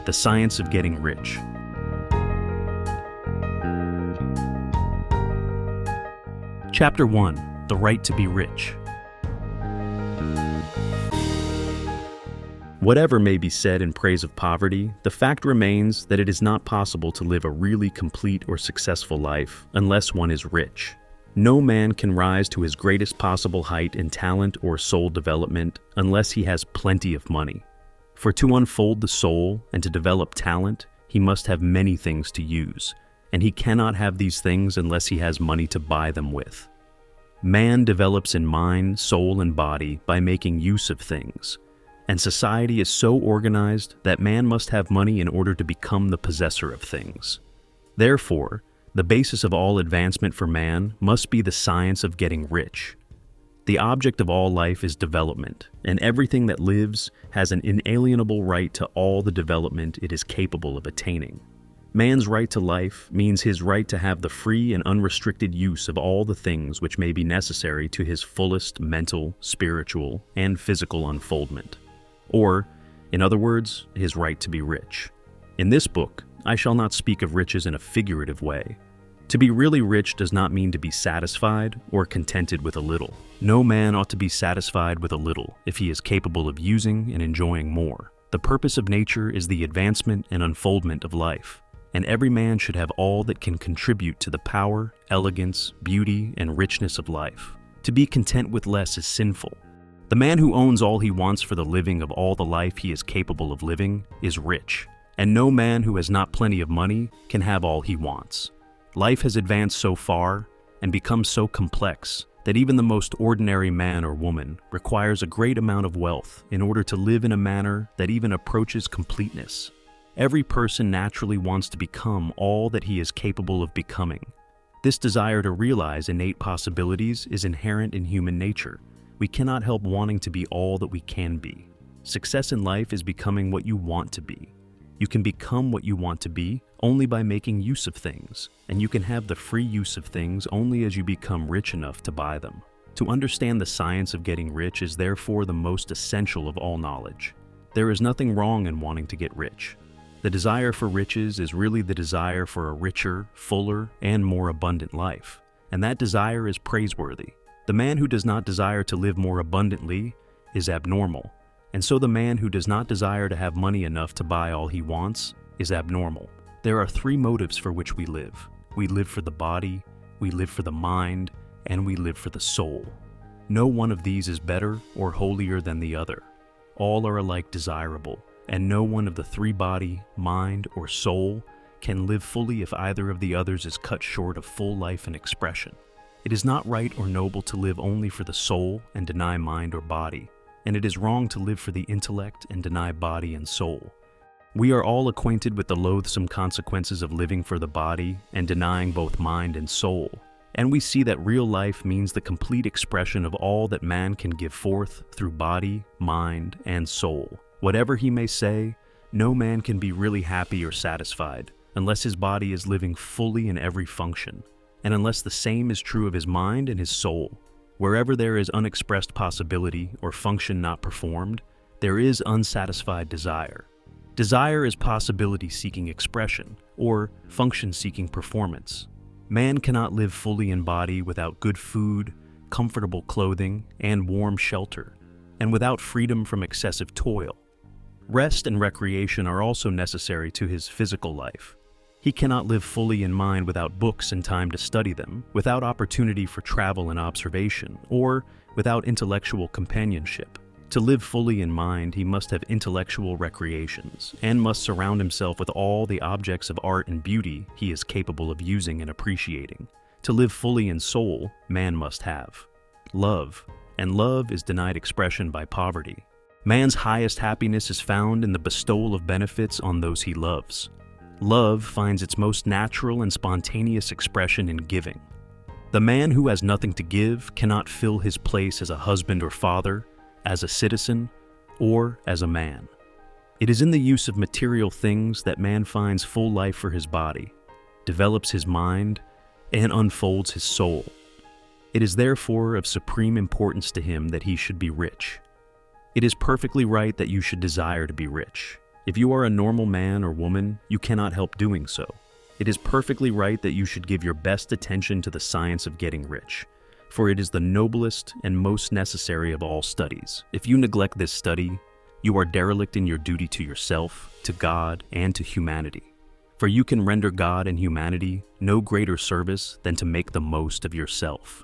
The Science of Getting Rich. Chapter 1. The Right to be Rich. Whatever may be said in praise of poverty, the fact remains that it is not possible to live a really complete or successful life unless one is rich. No man can rise to his greatest possible height in talent or soul development unless he has plenty of money. For to unfold the soul and to develop talent, he must have many things to use, and he cannot have these things unless he has money to buy them with. Man develops in mind, soul, and body by making use of things, and society is so organized that man must have money in order to become the possessor of things. Therefore, the basis of all advancement for man must be the science of getting rich. The object of all life is development, and everything that lives has an inalienable right to all the development it is capable of attaining. Man's right to life means his right to have the free and unrestricted use of all the things which may be necessary to his fullest mental, spiritual, and physical unfoldment. Or, in other words, his right to be rich. In this book, I shall not speak of riches in a figurative way. To be really rich does not mean to be satisfied or contented with a little. No man ought to be satisfied with a little if he is capable of using and enjoying more. The purpose of nature is the advancement and unfoldment of life, and every man should have all that can contribute to the power, elegance, beauty, and richness of life. To be content with less is sinful. The man who owns all he wants for the living of all the life he is capable of living is rich, and no man who has not plenty of money can have all he wants. Life has advanced so far and become so complex that even the most ordinary man or woman requires a great amount of wealth in order to live in a manner that even approaches completeness. Every person naturally wants to become all that he is capable of becoming. This desire to realize innate possibilities is inherent in human nature. We cannot help wanting to be all that we can be. Success in life is becoming what you want to be. You can become what you want to be only by making use of things, and you can have the free use of things only as you become rich enough to buy them. To understand the science of getting rich is therefore the most essential of all knowledge. There is nothing wrong in wanting to get rich. The desire for riches is really the desire for a richer, fuller, and more abundant life, and that desire is praiseworthy. The man who does not desire to live more abundantly is abnormal, and so the man who does not desire to have money enough to buy all he wants is abnormal. There are three motives for which we live. We live for the body, we live for the mind, and we live for the soul. No one of these is better or holier than the other. All are alike desirable, and no one of the three body, mind, or soul can live fully if either of the others is cut short of full life and expression. It is not right or noble to live only for the soul and deny mind or body, and it is wrong to live for the intellect and deny body and soul. We are all acquainted with the loathsome consequences of living for the body and denying both mind and soul, and we see that real life means the complete expression of all that man can give forth through body, mind, and soul. Whatever he may say, no man can be really happy or satisfied unless his body is living fully in every function, and unless the same is true of his mind and his soul. Wherever there is unexpressed possibility or function not performed, there is unsatisfied desire. Desire is possibility-seeking expression, or function-seeking performance. Man cannot live fully in body without good food, comfortable clothing, and warm shelter, and without freedom from excessive toil. Rest and recreation are also necessary to his physical life. He cannot live fully in mind without books and time to study them, without opportunity for travel and observation, or without intellectual companionship. To live fully in mind, he must have intellectual recreations, and must surround himself with all the objects of art and beauty he is capable of using and appreciating. To live fully in soul, man must have love, and love is denied expression by poverty. Man's highest happiness is found in the bestowal of benefits on those he loves. Love finds its most natural and spontaneous expression in giving. The man who has nothing to give cannot fill his place as a husband or father, as a citizen, or as a man. It is in the use of material things that man finds full life for his body, develops his mind, and unfolds his soul. It is therefore of supreme importance to him that he should be rich. It is perfectly right that you should desire to be rich. If you are a normal man or woman, you cannot help doing so. It is perfectly right that you should give your best attention to the science of getting rich, for it is the noblest and most necessary of all studies. If you neglect this study, you are derelict in your duty to yourself, to God, and to humanity. For you can render God and humanity no greater service than to make the most of yourself.